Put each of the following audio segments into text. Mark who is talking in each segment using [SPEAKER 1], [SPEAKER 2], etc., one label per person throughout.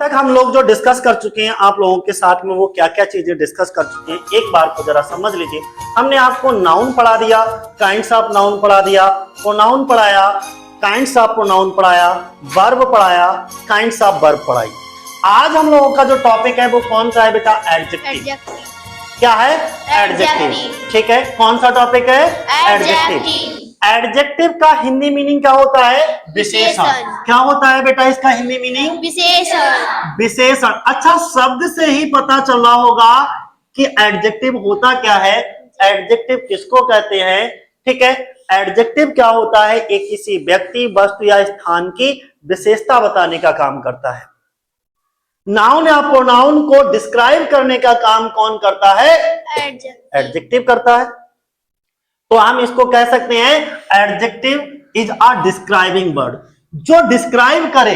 [SPEAKER 1] तक हम लोग जो डिस्कस कर चुके हैं आप लोगों के साथ में, वो क्या क्या चीजें डिस्कस कर चुके हैं एक बार को जरा समझ लीजिए। हमने आपको नाउन पढ़ा दिया, काइंड्स ऑफ नाउन पढ़ा दिया, प्रोनाउन पढ़ाया, काइंड्स ऑफ प्रोनाउन पढ़ाया, वर्ब पढ़ाया, काइंड्स ऑफ वर्ब पढ़ाई। आज हम लोगों का जो टॉपिक है वो कौन सा है बेटा? एडजेक्टिव। क्या है? एडजेक्टिव। ठीक है, कौन सा टॉपिक है? एडजेक्टिव। एडजेक्टिव का हिंदी मीनिंग क्या होता है? विशेषण। क्या होता है बेटा इसका हिंदी मीनिंग? विशेषण। विशेषण। अच्छा, शब्द से ही पता चल रहा होगा कि एडजेक्टिव होता क्या है, एडजेक्टिव किसको कहते हैं। ठीक है, एडजेक्टिव क्या होता है? एक किसी व्यक्ति, वस्तु या स्थान की विशेषता बताने का काम करता है। नाउन या प्रोनाउन को डिस्क्राइब करने का काम कौन करता है? एडजेक्टिव करता है। तो हम इसको कह सकते हैं adjective is a describing word, जो डिस्क्राइब करे।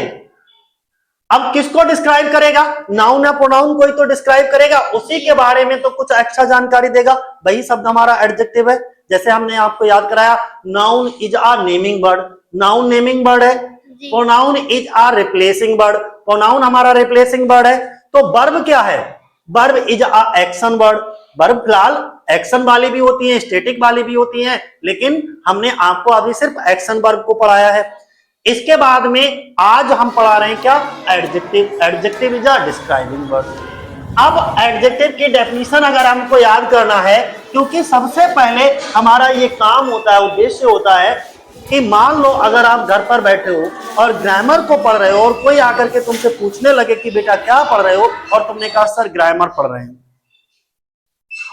[SPEAKER 1] अब किसको डिस्क्राइब करेगा? नाउन या प्रोनाउन को ही तो डिस्क्राइब करेगा, उसी के बारे में तो कुछ एक्स्ट्रा जानकारी देगा, वही शब्द हमारा एडजेक्टिव है। जैसे हमने आपको याद कराया, noun is a naming word, noun naming word है। Pronoun is a replacing word, pronoun हमारा रिप्लेसिंग वर्ड है। तो वर्ब क्या है? Verb is a action word. Verb फिलहाल एक्शन वाली भी होती है, स्टैटिक वाली भी होती है, लेकिन हमने आपको अभी सिर्फ एक्शन वर्ब को पढ़ाया है। इसके बाद में आज हम पढ़ा रहे हैं क्या? Adjective. Adjective is a describing word. अब एडजेक्टिव की डेफिनेशन अगर हमको याद करना है, क्योंकि सबसे पहले हमारा ये काम होता है, उद्देश्य होता है कि मान लो अगर आप घर पर बैठे हो और ग्रामर को पढ़ रहे हो और कोई आकर के तुमसे पूछने लगे कि बेटा क्या पढ़ रहे हो, और तुमने कहा सर ग्रामर पढ़ रहे हैं,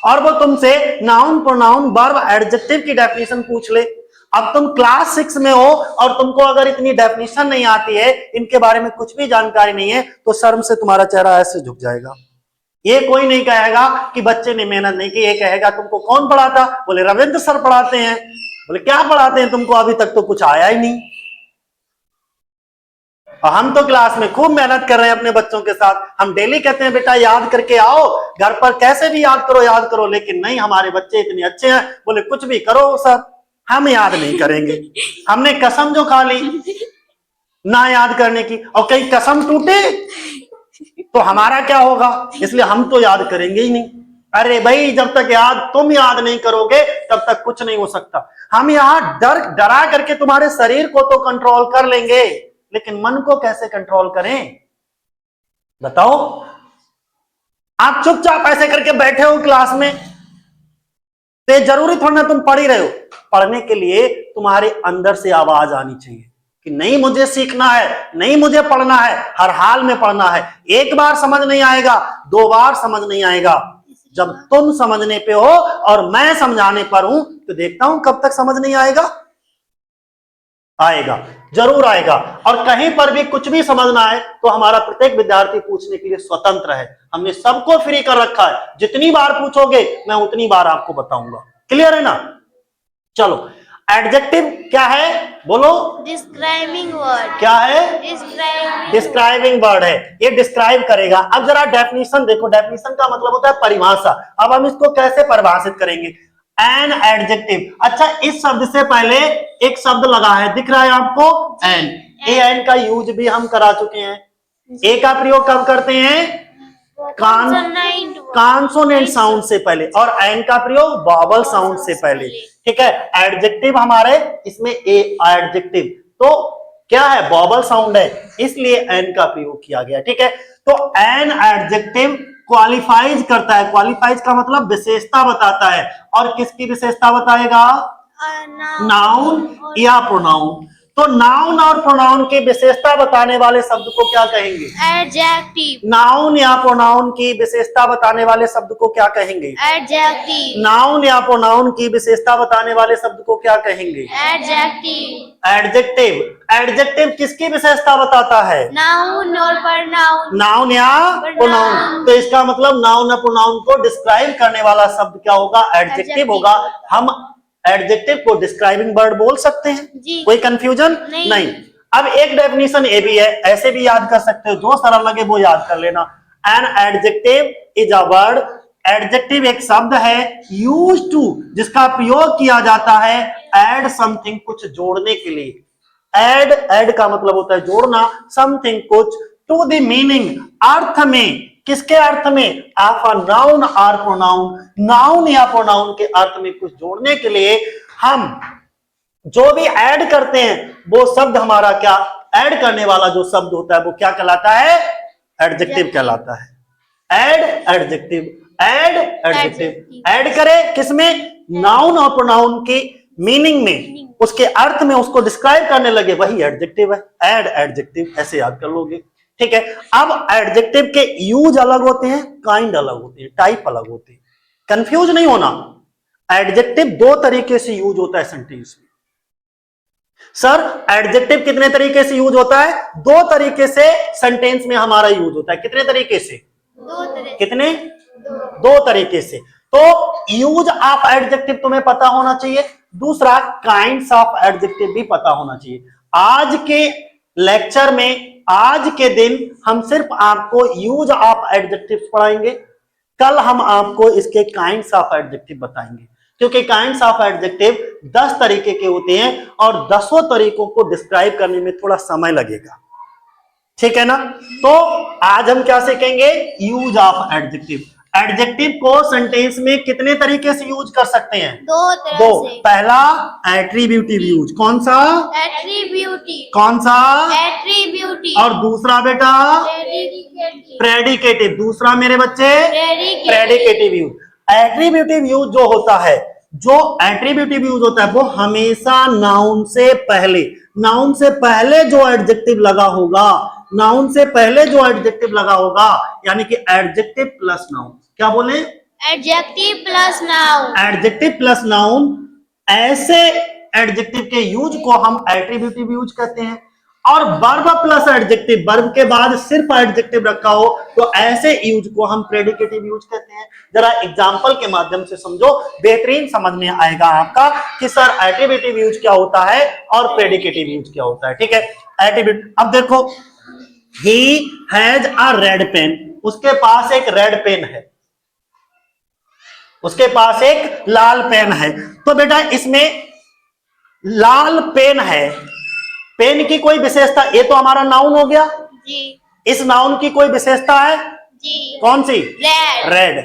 [SPEAKER 1] और वो तुमसे नाउन प्रोनाउन वर्ब एडजेक्टिव की डेफिनेशन पूछ ले। अब तुम क्लास 6 में हो और तुमको अगर इतनी डेफिनेशन नहीं आती है, इनके बारे में कुछ भी जानकारी नहीं है, तो शर्म से तुम्हारा चेहरा ऐसे झुक जाएगा। ये कोई नहीं कहेगा कि बच्चे ने मेहनत नहीं की, ये कहेगा तुमको कौन पढ़ाता? बोले रविंद्र सर पढ़ाते हैं। बोले क्या पढ़ाते हैं तुमको? अभी तक तो कुछ आया ही नहीं। और हम तो क्लास में खूब मेहनत कर रहे हैं अपने बच्चों के साथ। हम डेली कहते हैं बेटा याद करके आओ, घर पर कैसे भी याद करो, लेकिन नहीं, हमारे बच्चे इतने अच्छे हैं, बोले कुछ भी करो सर, हम याद नहीं करेंगे। हमने कसम जो खा ली ना याद करने की, और कहीं कसम टूटे तो हमारा क्या होगा? इसलिए हम तो याद करेंगे ही नहीं। अरे भाई, जब तक तुम याद नहीं करोगे तब तक कुछ नहीं हो सकता। हम यहाँ डरा करके तुम्हारे शरीर को तो कंट्रोल कर लेंगे, लेकिन मन को कैसे कंट्रोल करें बताओ? आप चुपचाप ऐसे करके बैठे हो क्लास में, तो जरूरी थोड़ा ना तुम पढ़ ही रहे हो। पढ़ने के लिए तुम्हारे अंदर से आवाज आनी चाहिए कि नहीं मुझे सीखना है, नहीं मुझे पढ़ना है, हर हाल में पढ़ना है। एक बार समझ नहीं आएगा, 2 बार समझ नहीं आएगा। जब तुम समझने पे हो और मैं समझाने पर हूं, तो देखता हूं कब तक समझ नहीं आएगा। आएगा, जरूर आएगा। और कहीं पर भी कुछ भी समझना है तो हमारा प्रत्येक विद्यार्थी पूछने के लिए स्वतंत्र है। हमने सबको फ्री कर रखा है, जितनी बार पूछोगे मैं उतनी बार आपको बताऊंगा। क्लियर है ना? चलो, एडजेक्टिव क्या है बोलो?
[SPEAKER 2] Describing word.
[SPEAKER 1] क्या है? डिस्क्राइबिंग वर्ड है, ये डिस्क्राइब करेगा। अब जरा डेफिनेशन देखो, डेफिनेशन का मतलब होता है परिभाषा। अब हम इसको कैसे परिभाषित करेंगे? An adjective. अच्छा, इस शब्द से पहले एक शब्द लगा है, दिख रहा है आपको? एन। ए एन का यूज भी हम करा चुके हैं। ए का प्रयोग कब करते हैं? कॉन्सोनेंट साउंड से पहले, और एन का प्रयोग वॉवल साउंड से पहले। ठीक है, एडजेक्टिव हमारे इसमें ए एडजेक्टिव तो क्या है? वॉवल साउंड है, इसलिए एन का प्रयोग किया गया। ठीक है, तो एन एडजेक्टिव क्वालिफाइज करता है। क्वालिफाइज का मतलब विशेषता बताता है। और किसकी विशेषता बताएगा? नाउन या प्रोनाउन। तो नाउन और प्रोनाउन की विशेषता बताने वाले शब्द को क्या कहेंगे?
[SPEAKER 2] एडजेक्टिव।
[SPEAKER 1] नाउन या प्रोनाउन की विशेषता बताने वाले शब्द को क्या कहेंगे?
[SPEAKER 2] एडजेक्टिव।
[SPEAKER 1] नाउन या प्रोनाउन की विशेषता बताने वाले शब्द को क्या कहेंगे?
[SPEAKER 2] एडजेक्टिव।
[SPEAKER 1] एडजेक्टिव। एडजेक्टिव किसकी विशेषता बताता है?
[SPEAKER 2] नाउन और प्रोनाउन।
[SPEAKER 1] नाउन या प्रोनाउन। तो इसका मतलब नाउन या प्रोनाउन को डिस्क्राइब करने वाला शब्द क्या होगा? एडजेक्टिव होगा। हम एडजेक्टिव को डिस्क्राइबिंग वर्ड बोल सकते हैं। कोई कंफ्यूजन नहीं। अब एक डेफिनेशन ये भी है, ऐसे भी याद कर सकते हो, जो सरल लगे वो याद कर लेना। An adjective is a word. Adjective एक शब्द है यूज्ड टू, जिसका प्रयोग किया जाता है एड समथिंग, कुछ जोड़ने के लिए। एड का मतलब होता है जोड़ना, समथिंग कुछ, टू द मीनिंग, अर्थ में, किसके अर्थ में, ऑफ अ नाउन और प्रोनाउन, नाउन या प्रोनाउन के अर्थ में कुछ जोड़ने के लिए हम जो भी ऐड करते हैं वो शब्द हमारा क्या, ऐड करने वाला जो शब्द होता है वो क्या कहलाता है, एडजेक्टिव कहलाता है। Add adjective, add adjective, add करें किसमें, नाउन और प्रोनाउन के मीनिंग में, उसके अर्थ में उसको डिस्क्राइब करने लगे, वही एडजेक्टिव है। ऐड एडजेक्टिव, ऐसे याद कर लोगे, ठीक है। अब एडजेक्टिव के यूज अलग होते हैं, काइंड अलग होते हैं, टाइप अलग होते हैं, कंफ्यूज नहीं होना। एडजेक्टिव दो तरीके से यूज होता है सेंटेंस में। सर एडजेक्टिव कितने तरीके से यूज होता है, दो तरीके से सेंटेंस में हमारा यूज होता है। कितने तरीके से, कितने, दो तरीके से। तो यूज ऑफ एडजेक्टिव तुम्हें पता होना चाहिए, दूसरा काइंड्स ऑफ एडजेक्टिव भी पता होना चाहिए। आज के लेक्चर में, आज के दिन हम सिर्फ आपको यूज ऑफ एडजेक्टिव पढ़ाएंगे, कल हम आपको इसके काइंड्स ऑफ एडजेक्टिव बताएंगे, क्योंकि काइंड्स ऑफ एडजेक्टिव 10 तरीके के होते हैं और 10 तरीकों को डिस्क्राइब करने में थोड़ा समय लगेगा, ठीक है ना। तो आज हम क्या सीखेंगे, यूज ऑफ एडजेक्टिव। एडजेक्टिव को सेंटेंस में कितने तरीके से यूज कर सकते हैं,
[SPEAKER 2] दो तरह
[SPEAKER 1] दो।
[SPEAKER 2] से।
[SPEAKER 1] पहला एट्रीब्यूटिव यूज, कौन सा,
[SPEAKER 2] एट्रीब्यूटिव,
[SPEAKER 1] कौन सा,
[SPEAKER 2] एट्रीब्यूटिव,
[SPEAKER 1] और दूसरा बेटा
[SPEAKER 2] प्रेडिकेटिव,
[SPEAKER 1] प्रेडिकेटिव, दूसरा मेरे बच्चे
[SPEAKER 2] predicative,
[SPEAKER 1] predicative use. Attributive use जो होता है, जो एट्रीब्यूटिव यूज होता है वो हमेशा नाउन से पहले, नाउन से पहले जो एडजेक्टिव लगा होगा, नाउन से पहले जो एडजेक्टिव लगा होगा, यानी कि एडजेक्टिव प्लस नाउन, क्या बोले,
[SPEAKER 2] adjective plus noun,
[SPEAKER 1] adjective plus noun, ऐसे एडजेक्टिव के यूज को हम एट्रीब्यूटिव यूज कहते हैं। और वर्ब प्लस एडजेक्टिव, वर्ब के बाद सिर्फ एडजेक्टिव रखा हो तो ऐसे यूज को हम प्रेडिकेटिव यूज कहते हैं। जरा एग्जांपल के माध्यम से समझो, बेहतरीन समझ में आएगा आपका कि सर एट्रीब्यूटिव यूज क्या होता है और प्रेडिकेटिव यूज क्या होता है, ठीक है। एट्रीब्यूट, अब देखो, he has a red pen, उसके पास एक रेड पेन है, उसके पास एक लाल पेन है। तो बेटा इसमें लाल पेन है, पेन की कोई विशेषता, ये तो हमारा नाउन हो गया
[SPEAKER 2] जी,
[SPEAKER 1] इस नाउन की कोई विशेषता है,
[SPEAKER 2] जी,
[SPEAKER 1] कौन सी,
[SPEAKER 2] रेड,
[SPEAKER 1] रेड,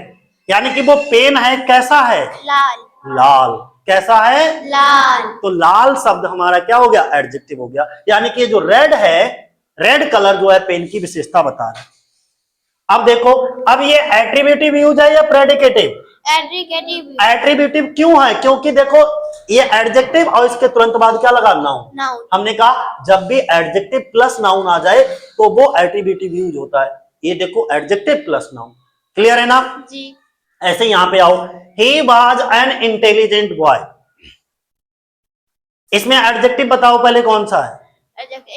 [SPEAKER 1] यानी कि वो पेन है, कैसा है,
[SPEAKER 2] लाल,
[SPEAKER 1] लाल, कैसा है,
[SPEAKER 2] लाल,
[SPEAKER 1] तो लाल शब्द हमारा क्या हो गया, एडजेक्टिव हो गया। यानी कि जो रेड है, रेड कलर जो है पेन की विशेषता बता रहा है। अब देखो, अब ये एट्रीब्यूटिव यूज है या प्रेडिकेटिव,
[SPEAKER 2] एट्रीब्यूटिव,
[SPEAKER 1] एट्रीब्यूटिव क्यों है, क्योंकि देखो ये एडजेक्टिव और इसके तुरंत बाद क्या लगा, नाउन।
[SPEAKER 2] नाउन,
[SPEAKER 1] हमने कहा जब भी एडजेक्टिव प्लस नाउन आ जाए तो वो एट्रीब्यूटिव यूज होता है। ये देखो एडजेक्टिव प्लस नाउन, क्लियर है ना।
[SPEAKER 2] जी,
[SPEAKER 1] ऐसे यहां पे आओ, he was an intelligent boy, इसमें एडजेक्टिव बताओ पहले कौन सा है,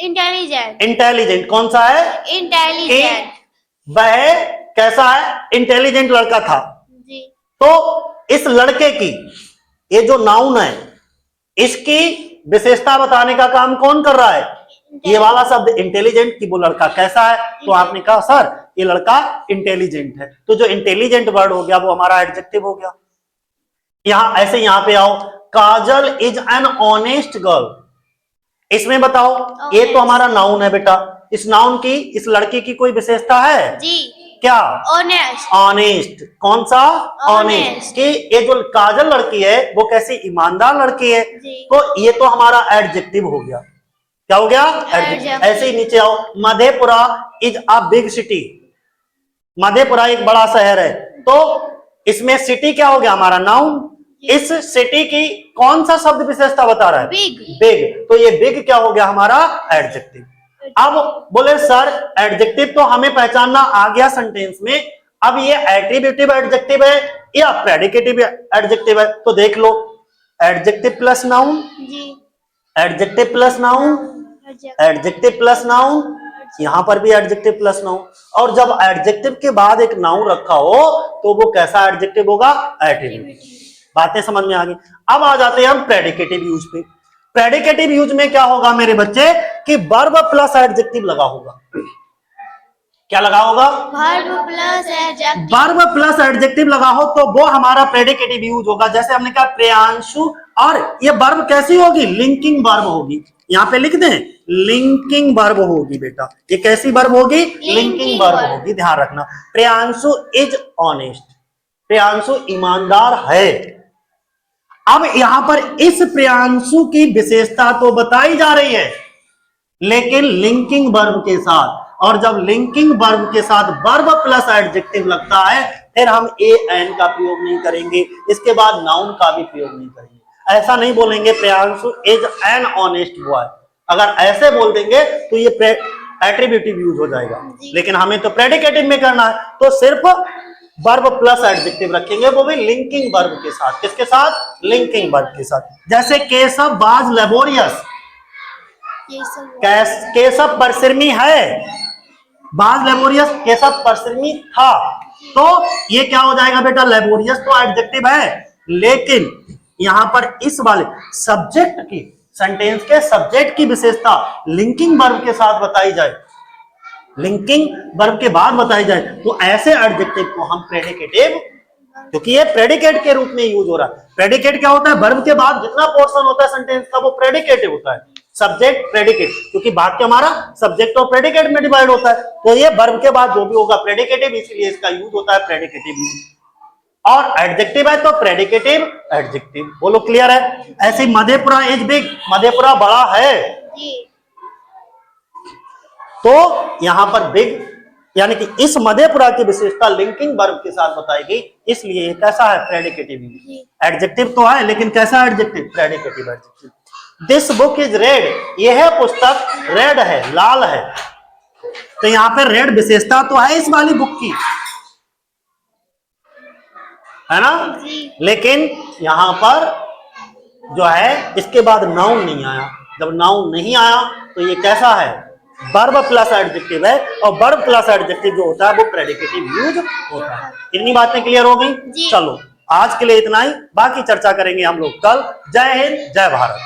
[SPEAKER 2] इंटेलिजेंट,
[SPEAKER 1] इंटेलिजेंट, कौन सा है,
[SPEAKER 2] इंटेलिजेंट,
[SPEAKER 1] वह कैसा है, इंटेलिजेंट लड़का था।
[SPEAKER 2] जी,
[SPEAKER 1] तो इस लड़के की, ये जो नाउन है, इसकी विशेषता बताने का काम कौन कर रहा है, ये वाला शब्द इंटेलिजेंट, की वो लड़का कैसा है। तो आपने कहा सर ये लड़का इंटेलिजेंट है, तो जो इंटेलिजेंट वर्ड हो गया वो हमारा एडजेक्टिव हो गया। यहां ऐसे यहां पे आओ, काजल इज एन ऑनेस्ट गर्ल, इसमें बताओ, ये तो हमारा नाउन है बेटा, इस नाउन की, इस लड़की की कोई विशेषता है,
[SPEAKER 2] जी,
[SPEAKER 1] क्या,
[SPEAKER 2] ऑनेस्ट,
[SPEAKER 1] ऑनेस्ट, कौन सा, ऑनेस्ट,
[SPEAKER 2] Honest।
[SPEAKER 1] कि ये जो काजल लड़की है वो कैसी ईमानदार लड़की है,
[SPEAKER 2] जी।
[SPEAKER 1] तो ये तो हमारा एडजेक्टिव हो गया, क्या हो गया,
[SPEAKER 2] Adjective।
[SPEAKER 1] ऐसे ही नीचे आओ, Madhepura is a big city, Madhepura एक बड़ा शहर है, तो इसमें सिटी क्या हो गया, हमारा नाउन। इस सिटी की कौन सा शब्द विशेषता बता रहा है,
[SPEAKER 2] बिग,
[SPEAKER 1] बिग, तो ये बिग क्या हो गया, हमारा एडजेक्टिव। अब बोले सर एडजेक्टिव तो हमें पहचानना आ गया सेंटेंस में, अब ये एट्रीब्यूटिव एडजेक्टिव है या प्रेडिकेटिव एडजेक्टिव है, तो देख लो, एडजेक्टिव प्लस नाउन,
[SPEAKER 2] जी,
[SPEAKER 1] adjective plus noun, adjective plus noun, यहां पर भी एडजेक्टिव प्लस नाउन। और जब एडजेक्टिव के बाद एक नाउन रखा हो तो वो कैसा एडजेक्टिव होगा, एट्रीब्यूटिव। बातें समझ में आ गई। अब आ जाते हैं हम प्रेडिकेटिव यूज पे। प्रेडिकेटिव यूज में क्या होगा मेरे बच्चे, कि वर्ब प्लस एडजेक्टिव लगा होगा, क्या लगा होगा,
[SPEAKER 2] verb plus adjective,
[SPEAKER 1] verb plus adjective लगा हो तो वो हमारा प्रेडिकेटिव यूज होगा। जैसे हमने कहा प्रियांशु, और ये वर्ब कैसी होगी, लिंकिंग वर्ब होगी, यहां पे लिख दें, लिंकिंग वर्ब होगी बेटा। ये कैसी वर्ब होगी? Linking verb
[SPEAKER 2] verb।
[SPEAKER 1] होगी, ध्यान रखना। प्रियांशु इज ऑनेस्ट, प्रियांशु ईमानदार है। अब यहां पर इस प्रियांशु की विशेषता तो बताई जा रही है, लेकिन लिंकिंग वर्ब के साथ। और जब लिंकिंग वर्ब के साथ वर्ब प्लस एडजेक्टिव लगता है, फिर हम ए एन का प्रयोग नहीं करेंगे, इसके बाद नाउन का भी प्रयोग नहीं करेंगे। ऐसा नहीं बोलेंगे Priyanshu is an honest boy. अगर ऐसे बोल देंगे तो ये एट्रीब्यूटिव यूज हो जाएगा, लेकिन हमें तो प्रेडिकेटिव में करना है, तो सिर्फ वर्ब प्लस एडजेक्टिव रखेंगे, वो भी लिंकिंग वर्ब के साथ। किसके साथ? लिंकिंग वर्ब के साथ। जैसे केशव वाज लेबोरियस, केशव परिश्रमी है, वाज लेबोरियस केशव परिश्रमी था, तो ये क्या हो जाएगा बेटा? लेबोरियस तो एडजेक्टिव है, लेकिन यहां पर इस वाले सब्जेक्ट की, सेंटेंस के सब्जेक्ट की विशेषता लिंकिंग वर्ब के साथ बताई जाए, लिंकिंग वर्ब के बाद बताई जाए, तो ऐसे एडजेक्टिव को हम प्रेडिकेटिव, क्योंकि ये प्रेडिकेट के रूप में यूज हो रहा है। प्रेडिकेट क्या होता है? वर्ब के बाद जितना पोर्शन होता है सेंटेंस का वो प्रेडिकेटिव होता है। सब्जेक्ट प्रेडिकेट, क्योंकि वाक्य हमारा सब्जेक्ट और प्रेडिकेट में डिवाइड होता है, तो ये वर्ब के बाद जो भी होगा प्रेडिकेटिव, इसलिए इसका यूज होता है प्रेडिकेटिव यूज। और एडजेक्टिव है तो प्रेडिकेटिव एडजेक्टिव। बोलो क्लियर है? ऐसे मधेपुरा इज बिग, मधेपुरा बड़ा है, तो यहां पर बिग यानी कि इस मधेपुरा की विशेषता लिंकिंग वर्ब के साथ बताई गई, इसलिए ये कैसा है? Predicative use. एडजेक्टिव तो है, लेकिन कैसा adjective? Predicative adjective. This book is red, यह पुस्तक रेड है, लाल है, तो यहां पर रेड विशेषता तो है इस वाली बुक की, है ना? लेकिन यहां पर जो है इसके बाद नाउन नहीं आया। जब नाउन नहीं आया तो ये कैसा है? वर्ब प्लस एडजेक्टिव है, और वर्ब प्लस एडजेक्टिव जो होता है वो प्रेडिकेटिव यूज होता है। इतनी बातें क्लियर हो गई? चलो आज के लिए इतना ही, बाकी चर्चा करेंगे हम लोग कल। जय हिंद, जय भारत।